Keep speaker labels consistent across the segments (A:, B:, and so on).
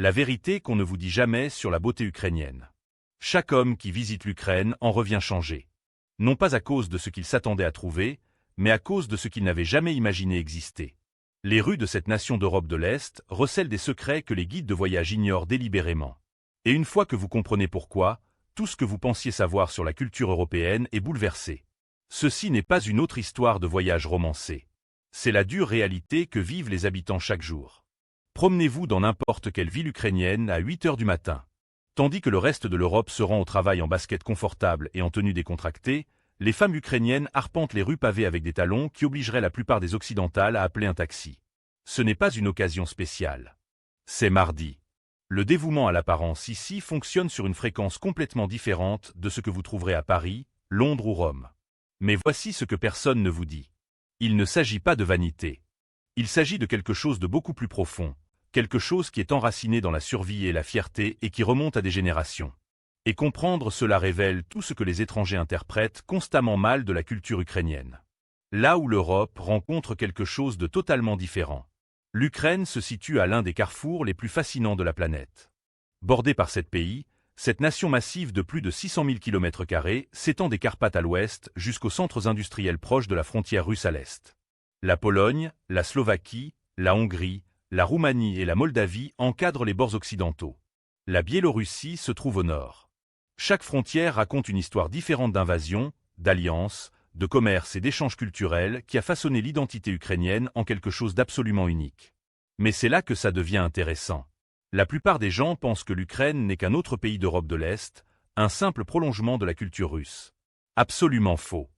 A: La vérité qu'on ne vous dit jamais sur la beauté ukrainienne. Chaque homme qui visite l'Ukraine en revient changé. Non pas à cause de ce qu'il s'attendait à trouver, mais à cause de ce qu'il n'avait jamais imaginé exister. Les rues de cette nation d'Europe de l'Est recèlent des secrets que les guides de voyage ignorent délibérément. Et une fois que vous comprenez pourquoi, tout ce que vous pensiez savoir sur la culture européenne est bouleversé. Ceci n'est pas une autre histoire de voyage romancé. C'est la dure réalité que vivent les habitants chaque jour. Promenez-vous dans n'importe quelle ville ukrainienne à 8 heures du matin. Tandis que le reste de l'Europe se rend au travail en basket confortable et en tenue décontractée, les femmes ukrainiennes arpentent les rues pavées avec des talons qui obligeraient la plupart des occidentales à appeler un taxi. Ce n'est pas une occasion spéciale. C'est mardi. Le dévouement à l'apparence ici fonctionne sur une fréquence complètement différente de ce que vous trouverez à Paris, Londres ou Rome. Mais voici ce que personne ne vous dit. Il ne s'agit pas de vanité. Il s'agit de quelque chose de beaucoup plus profond, quelque chose qui est enraciné dans la survie et la fierté et qui remonte à des générations. Et comprendre cela révèle tout ce que les étrangers interprètent constamment mal de la culture ukrainienne. Là où l'Europe rencontre quelque chose de totalement différent. L'Ukraine se situe à l'un des carrefours les plus fascinants de la planète. Bordée par 7 pays, cette nation massive de plus de 600 000 km² s'étend des Carpates à l'ouest jusqu'aux centres industriels proches de la frontière russe à l'est. La Pologne, la Slovaquie, la Hongrie, la Roumanie et la Moldavie encadrent les bords occidentaux. La Biélorussie se trouve au nord. Chaque frontière raconte une histoire différente d'invasion, d'alliance, de commerce et d'échanges culturels qui a façonné l'identité ukrainienne en quelque chose d'absolument unique. Mais c'est là que ça devient intéressant. La plupart des gens pensent que l'Ukraine n'est qu'un autre pays d'Europe de l'Est, un simple prolongement de la culture russe. Absolument faux.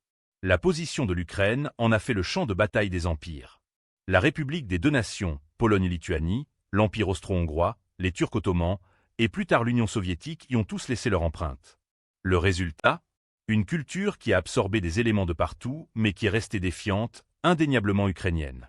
A: La position de l'Ukraine en a fait le champ de bataille des empires. La République des deux nations, Pologne et Lituanie, l'Empire austro-hongrois, les Turcs ottomans, et plus tard l'Union soviétique y ont tous laissé leur empreinte. Le résultat ? Une culture qui a absorbé des éléments de partout, mais qui est restée défiante, indéniablement ukrainienne.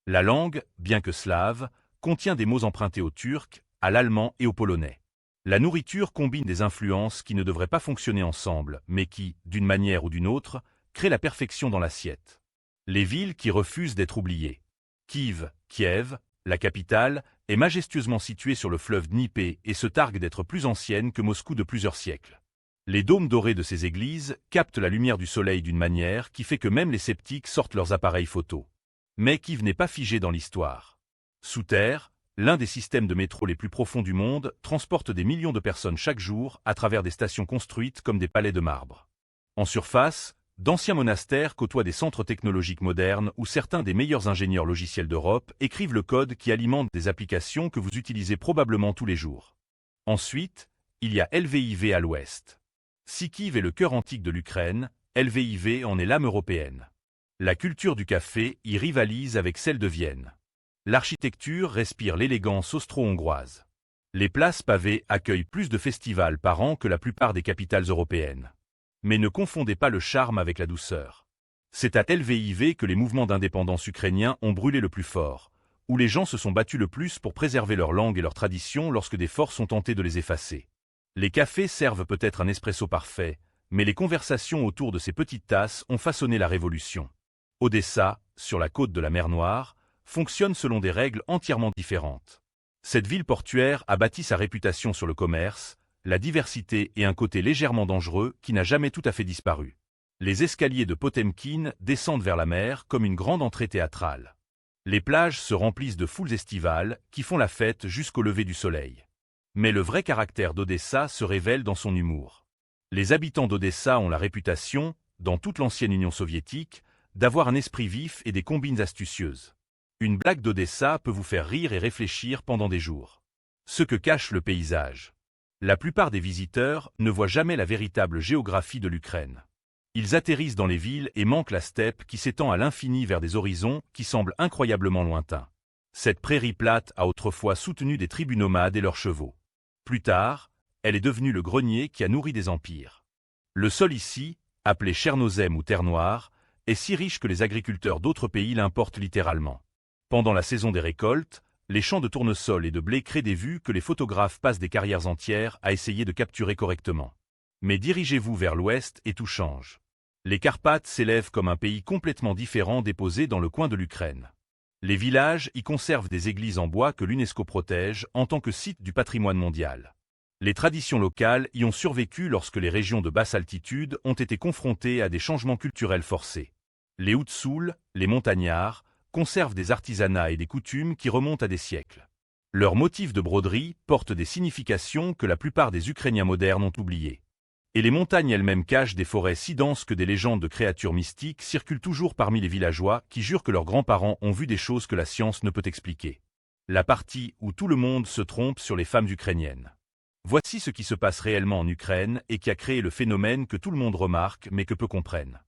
A: La langue, bien que slave, contient des mots empruntés au turc, à l'allemand et au polonais. La nourriture combine des influences qui ne devraient pas fonctionner ensemble, mais qui, d'une manière ou d'une autre, créent la perfection dans l'assiette. Les villes qui refusent d'être oubliées. Kiev, la capitale, est majestueusement située sur le fleuve Dnipr et se targue d'être plus ancienne que Moscou de plusieurs siècles. Les dômes dorés de ces églises captent la lumière du soleil d'une manière qui fait que même les sceptiques sortent leurs appareils photo. Mais Kiev n'est pas figé dans l'histoire. Sous terre, l'un des systèmes de métro les plus profonds du monde transporte des millions de personnes chaque jour à travers des stations construites comme des palais de marbre. En surface, d'anciens monastères côtoient des centres technologiques modernes où certains des meilleurs ingénieurs logiciels d'Europe écrivent le code qui alimente des applications que vous utilisez probablement tous les jours. Ensuite, il y a Lviv à l'ouest. Si Kiev est le cœur antique de l'Ukraine, Lviv en est l'âme européenne. La culture du café y rivalise avec celle de Vienne. L'architecture respire l'élégance austro-hongroise. Les places pavées accueillent plus de festivals par an que la plupart des capitales européennes. Mais ne confondez pas le charme avec la douceur. C'est à Lviv que les mouvements d'indépendance ukrainiens ont brûlé le plus fort, où les gens se sont battus le plus pour préserver leur langue et leurs traditions lorsque des forces ont tenté de les effacer. Les cafés servent peut-être un espresso parfait, mais les conversations autour de ces petites tasses ont façonné la révolution. Odessa, sur la côte de la mer Noire, fonctionne selon des règles entièrement différentes. Cette ville portuaire a bâti sa réputation sur le commerce, la diversité et un côté légèrement dangereux qui n'a jamais tout à fait disparu. Les escaliers de Potemkin descendent vers la mer comme une grande entrée théâtrale. Les plages se remplissent de foules estivales qui font la fête jusqu'au lever du soleil. Mais le vrai caractère d'Odessa se révèle dans son humour. Les habitants d'Odessa ont la réputation, dans toute l'ancienne Union soviétique, d'avoir un esprit vif et des combines astucieuses. Une blague d'Odessa peut vous faire rire et réfléchir pendant des jours. Ce que cache le paysage. La plupart des visiteurs ne voient jamais la véritable géographie de l'Ukraine. Ils atterrissent dans les villes et manquent la steppe qui s'étend à l'infini vers des horizons qui semblent incroyablement lointains. Cette prairie plate a autrefois soutenu des tribus nomades et leurs chevaux. Plus tard, elle est devenue le grenier qui a nourri des empires. Le sol ici, appelé Tchernozem ou terre noire, est si riche que les agriculteurs d'autres pays l'importent littéralement. Pendant la saison des récoltes, les champs de tournesol et de blé créent des vues que les photographes passent des carrières entières à essayer de capturer correctement. Mais dirigez-vous vers l'ouest et tout change. Les Carpates s'élèvent comme un pays complètement différent déposé dans le coin de l'Ukraine. Les villages y conservent des églises en bois que l'UNESCO protège en tant que site du patrimoine mondial. Les traditions locales y ont survécu lorsque les régions de basse altitude ont été confrontées à des changements culturels forcés. Les Hutsuls, les montagnards, conservent des artisanats et des coutumes qui remontent à des siècles. Leurs motifs de broderie portent des significations que la plupart des Ukrainiens modernes ont oubliées. Et les montagnes elles-mêmes cachent des forêts si denses que des légendes de créatures mystiques circulent toujours parmi les villageois qui jurent que leurs grands-parents ont vu des choses que la science ne peut expliquer. La partie où tout le monde se trompe sur les femmes ukrainiennes. Voici ce qui se passe réellement en Ukraine et qui a créé le phénomène que tout le monde remarque mais que peu comprennent.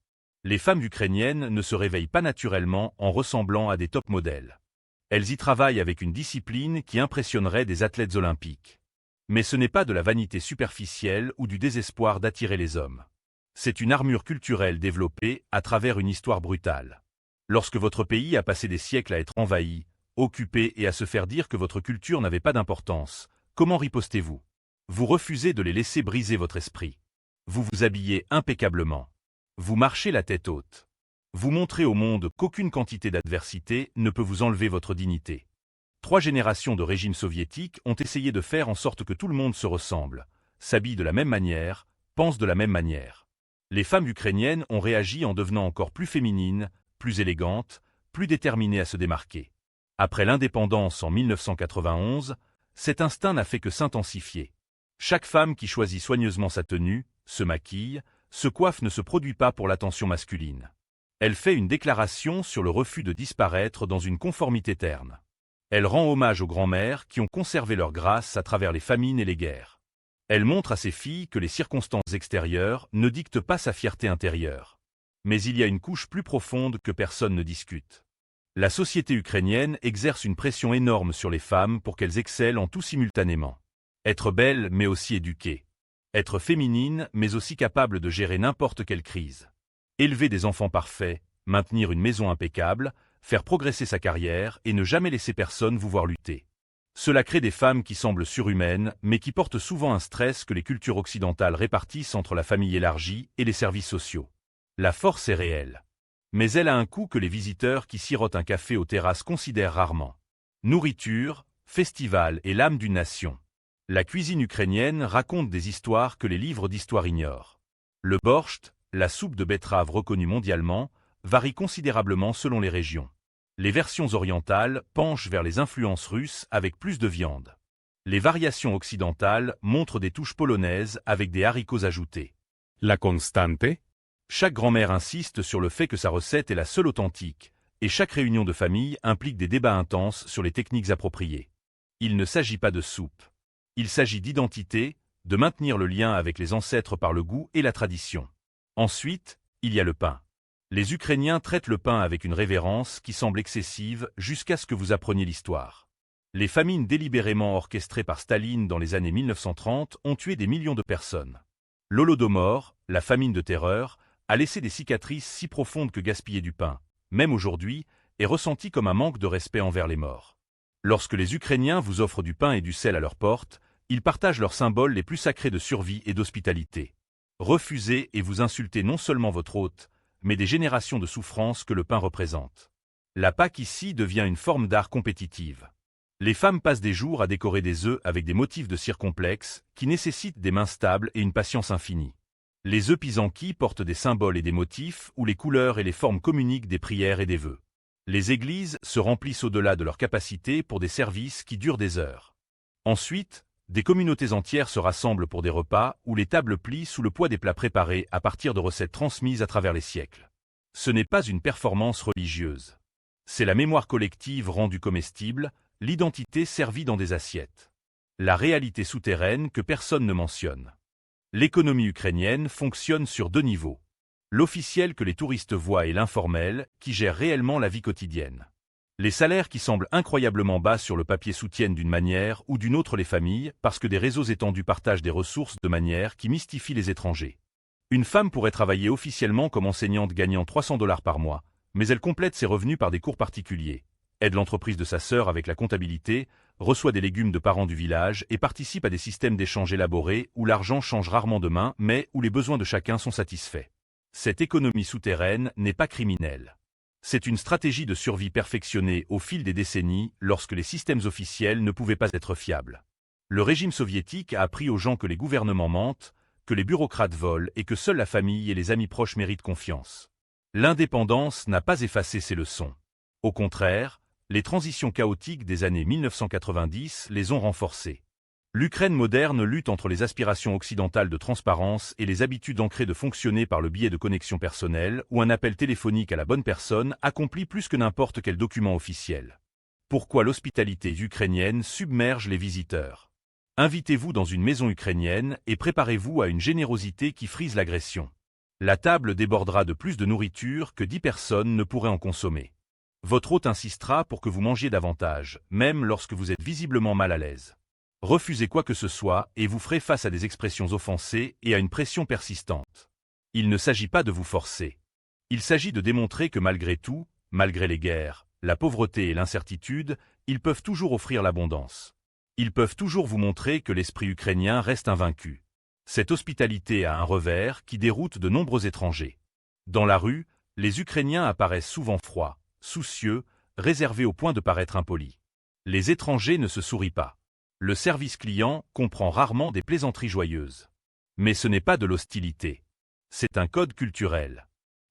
A: Les femmes ukrainiennes ne se réveillent pas naturellement en ressemblant à des top modèles. Elles y travaillent avec une discipline qui impressionnerait des athlètes olympiques. Mais ce n'est pas de la vanité superficielle ou du désespoir d'attirer les hommes. C'est une armure culturelle développée à travers une histoire brutale. Lorsque votre pays a passé des siècles à être envahi, occupé et à se faire dire que votre culture n'avait pas d'importance, comment ripostez-vous? Vous refusez de les laisser briser votre esprit. Vous vous habillez impeccablement. Vous marchez la tête haute. Vous montrez au monde qu'aucune quantité d'adversité ne peut vous enlever votre dignité. 3 générations de régimes soviétiques ont essayé de faire en sorte que tout le monde se ressemble, s'habille de la même manière, pense de la même manière. Les femmes ukrainiennes ont réagi en devenant encore plus féminines, plus élégantes, plus déterminées à se démarquer. Après l'indépendance en 1991, cet instinct n'a fait que s'intensifier. Chaque femme qui choisit soigneusement sa tenue, se maquille, se coiffe ne se produit pas pour l'attention masculine. Elle fait une déclaration sur le refus de disparaître dans une conformité terne. Elle rend hommage aux grands-mères qui ont conservé leur grâce à travers les famines et les guerres. Elle montre à ses filles que les circonstances extérieures ne dictent pas sa fierté intérieure. Mais il y a une couche plus profonde que personne ne discute. La société ukrainienne exerce une pression énorme sur les femmes pour qu'elles excellent en tout simultanément. Être belle mais aussi éduquée. Être féminine mais aussi capable de gérer n'importe quelle crise. Élever des enfants parfaits, maintenir une maison impeccable, faire progresser sa carrière et ne jamais laisser personne vous voir lutter. Cela crée des femmes qui semblent surhumaines, mais qui portent souvent un stress que les cultures occidentales répartissent entre la famille élargie et les services sociaux. La force est réelle. Mais elle a un coût que les visiteurs qui sirotent un café aux terrasses considèrent rarement. Nourriture, festival et l'âme d'une nation. La cuisine ukrainienne raconte des histoires que les livres d'histoire ignorent. Le borscht, la soupe de betterave reconnue mondialement, varie considérablement selon les régions. Les versions orientales penchent vers les influences russes avec plus de viande. Les variations occidentales montrent des touches polonaises avec des haricots ajoutés.
B: La constante?
A: Chaque grand-mère insiste sur le fait que sa recette est la seule authentique, et chaque réunion de famille implique des débats intenses sur les techniques appropriées. Il ne s'agit pas de soupe. Il s'agit d'identité, de maintenir le lien avec les ancêtres par le goût et la tradition. Ensuite, il y a le pain. Les Ukrainiens traitent le pain avec une révérence qui semble excessive jusqu'à ce que vous appreniez l'histoire. Les famines délibérément orchestrées par Staline dans les années 1930 ont tué des millions de personnes. L'Holodomor, la famine de terreur, a laissé des cicatrices si profondes que gaspiller du pain, même aujourd'hui, est ressenti comme un manque de respect envers les morts. Lorsque les Ukrainiens vous offrent du pain et du sel à leur porte, ils partagent leurs symboles les plus sacrés de survie et d'hospitalité. Refusez et vous insultez non seulement votre hôte, mais des générations de souffrances que le pain représente. La Pâque ici devient une forme d'art compétitive. Les femmes passent des jours à décorer des œufs avec des motifs de cire complexes qui nécessitent des mains stables et une patience infinie. Les œufs Pysanky portent des symboles et des motifs où les couleurs et les formes communiquent des prières et des vœux. Les églises se remplissent au-delà de leur capacité pour des services qui durent des heures. Ensuite, des communautés entières se rassemblent pour des repas où les tables plient sous le poids des plats préparés à partir de recettes transmises à travers les siècles. Ce n'est pas une performance religieuse. C'est la mémoire collective rendue comestible, l'identité servie dans des assiettes. La réalité souterraine que personne ne mentionne. L'économie ukrainienne fonctionne sur 2 niveaux. L'officiel que les touristes voient et l'informel, qui gère réellement la vie quotidienne. Les salaires qui semblent incroyablement bas sur le papier soutiennent d'une manière ou d'une autre les familles parce que des réseaux étendus partagent des ressources de manière qui mystifie les étrangers. Une femme pourrait travailler officiellement comme enseignante gagnant $300 par mois, mais elle complète ses revenus par des cours particuliers, aide l'entreprise de sa sœur avec la comptabilité, reçoit des légumes de parents du village et participe à des systèmes d'échange élaborés où l'argent change rarement de main mais où les besoins de chacun sont satisfaits. Cette économie souterraine n'est pas criminelle. C'est une stratégie de survie perfectionnée au fil des décennies lorsque les systèmes officiels ne pouvaient pas être fiables. Le régime soviétique a appris aux gens que les gouvernements mentent, que les bureaucrates volent et que seule la famille et les amis proches méritent confiance. L'indépendance n'a pas effacé ces leçons. Au contraire, les transitions chaotiques des années 1990 les ont renforcées. L'Ukraine moderne lutte entre les aspirations occidentales de transparence et les habitudes ancrées de fonctionner par le biais de connexions personnelles où un appel téléphonique à la bonne personne accomplit plus que n'importe quel document officiel. Pourquoi l'hospitalité ukrainienne submerge les visiteurs? Invitez-vous dans une maison ukrainienne et préparez-vous à une générosité qui frise l'agression. La table débordera de plus de nourriture que 10 personnes ne pourraient en consommer. Votre hôte insistera pour que vous mangiez davantage, même lorsque vous êtes visiblement mal à l'aise. Refusez quoi que ce soit et vous ferez face à des expressions offensées et à une pression persistante. Il ne s'agit pas de vous forcer. Il s'agit de démontrer que malgré tout, malgré les guerres, la pauvreté et l'incertitude, ils peuvent toujours offrir l'abondance. Ils peuvent toujours vous montrer que l'esprit ukrainien reste invaincu. Cette hospitalité a un revers qui déroute de nombreux étrangers. Dans la rue, les Ukrainiens apparaissent souvent froids, soucieux, réservés au point de paraître impolis. Les étrangers ne se sourient pas. Le service client comprend rarement des plaisanteries joyeuses. Mais ce n'est pas de l'hostilité. C'est un code culturel.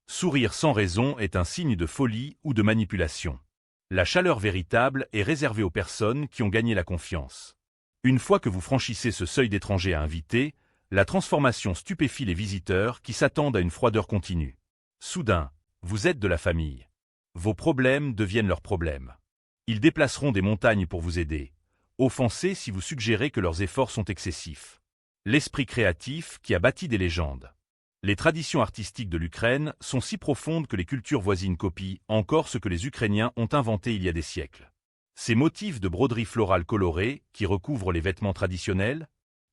A: Sourire sans raison est un signe de folie ou de manipulation. La chaleur véritable est réservée aux personnes qui ont gagné la confiance. Une fois que vous franchissez ce seuil d'étranger à inviter, la transformation stupéfie les visiteurs qui s'attendent à une froideur continue. Soudain, vous êtes de la famille. Vos problèmes deviennent leurs problèmes. Ils déplaceront des montagnes pour vous aider. Offensés si vous suggérez que leurs efforts sont excessifs. L'esprit créatif qui a bâti des légendes. Les traditions artistiques de l'Ukraine sont si profondes que les cultures voisines copient encore ce que les Ukrainiens ont inventé il y a des siècles. Ces motifs de broderie florale colorée qui recouvrent les vêtements traditionnels,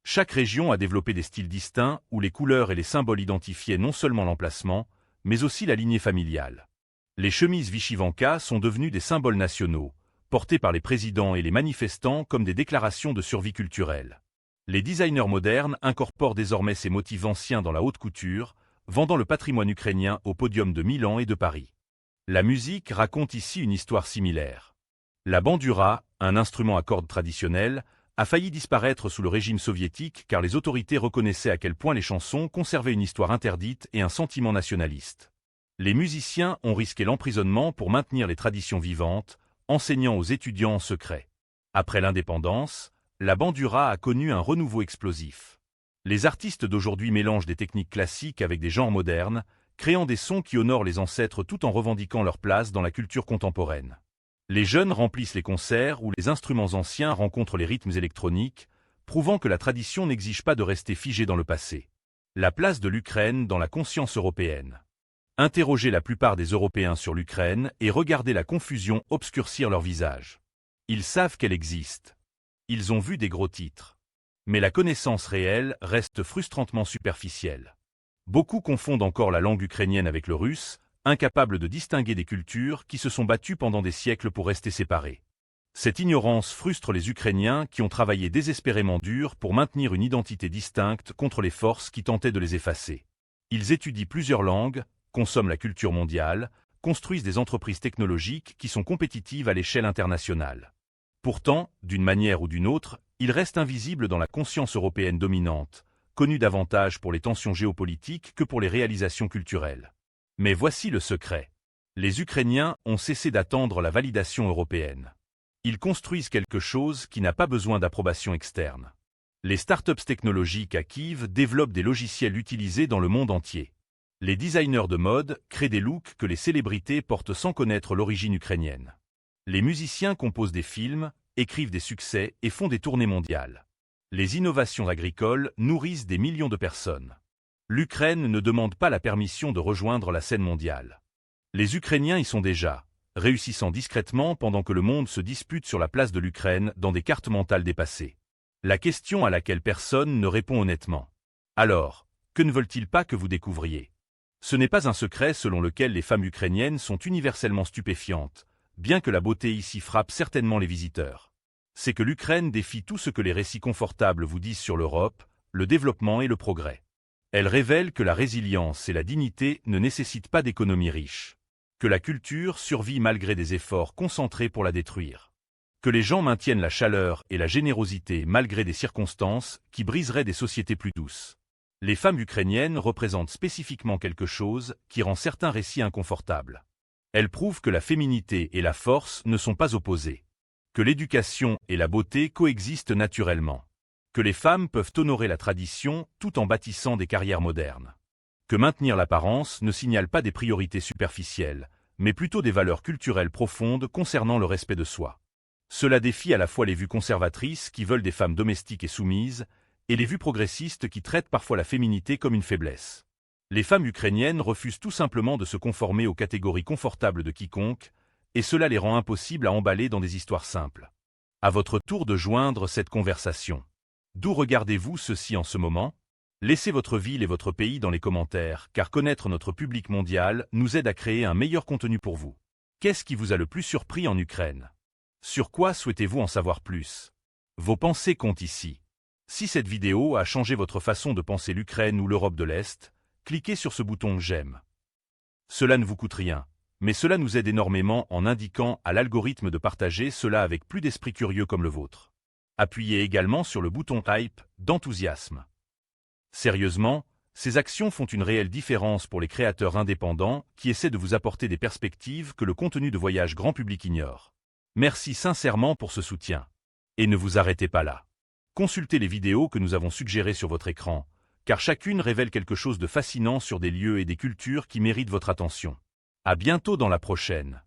A: chaque région a développé des styles distincts où les couleurs et les symboles identifiaient non seulement l'emplacement, mais aussi la lignée familiale. Les chemises Vyshivánka sont devenues des symboles nationaux, portés par les présidents et les manifestants comme des déclarations de survie culturelle. Les designers modernes incorporent désormais ces motifs anciens dans la haute couture, vendant le patrimoine ukrainien au podium de Milan et de Paris. La musique raconte ici une histoire similaire. La bandura, un instrument à cordes traditionnel, a failli disparaître sous le régime soviétique car les autorités reconnaissaient à quel point les chansons conservaient une histoire interdite et un sentiment nationaliste. Les musiciens ont risqué l'emprisonnement pour maintenir les traditions vivantes, enseignant aux étudiants en secret. Après l'indépendance, la bandura a connu un renouveau explosif. Les artistes d'aujourd'hui mélangent des techniques classiques avec des genres modernes, créant des sons qui honorent les ancêtres tout en revendiquant leur place dans la culture contemporaine. Les jeunes remplissent les concerts où les instruments anciens rencontrent les rythmes électroniques, prouvant que la tradition n'exige pas de rester figée dans le passé. La place de l'Ukraine dans la conscience européenne. Interrogez la plupart des Européens sur l'Ukraine et regardez la confusion obscurcir leur visage. Ils savent qu'elle existe. Ils ont vu des gros titres. Mais la connaissance réelle reste frustrantement superficielle. Beaucoup confondent encore la langue ukrainienne avec le russe, incapables de distinguer des cultures qui se sont battues pendant des siècles pour rester séparées. Cette ignorance frustre les Ukrainiens qui ont travaillé désespérément dur pour maintenir une identité distincte contre les forces qui tentaient de les effacer. Ils étudient plusieurs langues, consomment la culture mondiale, construisent des entreprises technologiques qui sont compétitives à l'échelle internationale. Pourtant, d'une manière ou d'une autre, ils restent invisibles dans la conscience européenne dominante, connue davantage pour les tensions géopolitiques que pour les réalisations culturelles. Mais voici le secret. Les Ukrainiens ont cessé d'attendre la validation européenne. Ils construisent quelque chose qui n'a pas besoin d'approbation externe. Les startups technologiques à Kiev développent des logiciels utilisés dans le monde entier. Les designers de mode créent des looks que les célébrités portent sans connaître l'origine ukrainienne. Les musiciens composent des films, écrivent des succès et font des tournées mondiales. Les innovations agricoles nourrissent des millions de personnes. L'Ukraine ne demande pas la permission de rejoindre la scène mondiale. Les Ukrainiens y sont déjà, réussissant discrètement pendant que le monde se dispute sur la place de l'Ukraine dans des cartes mentales dépassées. La question à laquelle personne ne répond honnêtement. Alors, que ne veulent-ils pas que vous découvriez? Ce n'est pas un secret selon lequel les femmes ukrainiennes sont universellement stupéfiantes, bien que la beauté ici frappe certainement les visiteurs. C'est que l'Ukraine défie tout ce que les récits confortables vous disent sur l'Europe, le développement et le progrès. Elle révèle que la résilience et la dignité ne nécessitent pas d'économies riches. Que la culture survit malgré des efforts concentrés pour la détruire. Que les gens maintiennent la chaleur et la générosité malgré des circonstances qui briseraient des sociétés plus douces. Les femmes ukrainiennes représentent spécifiquement quelque chose qui rend certains récits inconfortables. Elles prouvent que la féminité et la force ne sont pas opposées. Que l'éducation et la beauté coexistent naturellement. Que les femmes peuvent honorer la tradition tout en bâtissant des carrières modernes. Que maintenir l'apparence ne signale pas des priorités superficielles, mais plutôt des valeurs culturelles profondes concernant le respect de soi. Cela défie à la fois les vues conservatrices qui veulent des femmes domestiques et soumises, et les vues progressistes qui traitent parfois la féminité comme une faiblesse. Les femmes ukrainiennes refusent tout simplement de se conformer aux catégories confortables de quiconque, et cela les rend impossibles à emballer dans des histoires simples. À votre tour de joindre cette conversation. D'où regardez-vous ceci en ce moment? Laissez votre ville et votre pays dans les commentaires, car connaître notre public mondial nous aide à créer un meilleur contenu pour vous. Qu'est-ce qui vous a le plus surpris en Ukraine? Sur quoi souhaitez-vous en savoir plus? Vos pensées comptent ici. Si cette vidéo a changé votre façon de penser l'Ukraine ou l'Europe de l'Est, cliquez sur ce bouton « J'aime ». Cela ne vous coûte rien, mais cela nous aide énormément en indiquant à l'algorithme de partager cela avec plus d'esprits curieux comme le vôtre. Appuyez également sur le bouton « Hype » d'enthousiasme. Sérieusement, ces actions font une réelle différence pour les créateurs indépendants qui essaient de vous apporter des perspectives que le contenu de voyage grand public ignore. Merci sincèrement pour ce soutien. Et ne vous arrêtez pas là. Consultez les vidéos que nous avons suggérées sur votre écran, car chacune révèle quelque chose de fascinant sur des lieux et des cultures qui méritent votre attention. À bientôt dans la prochaine.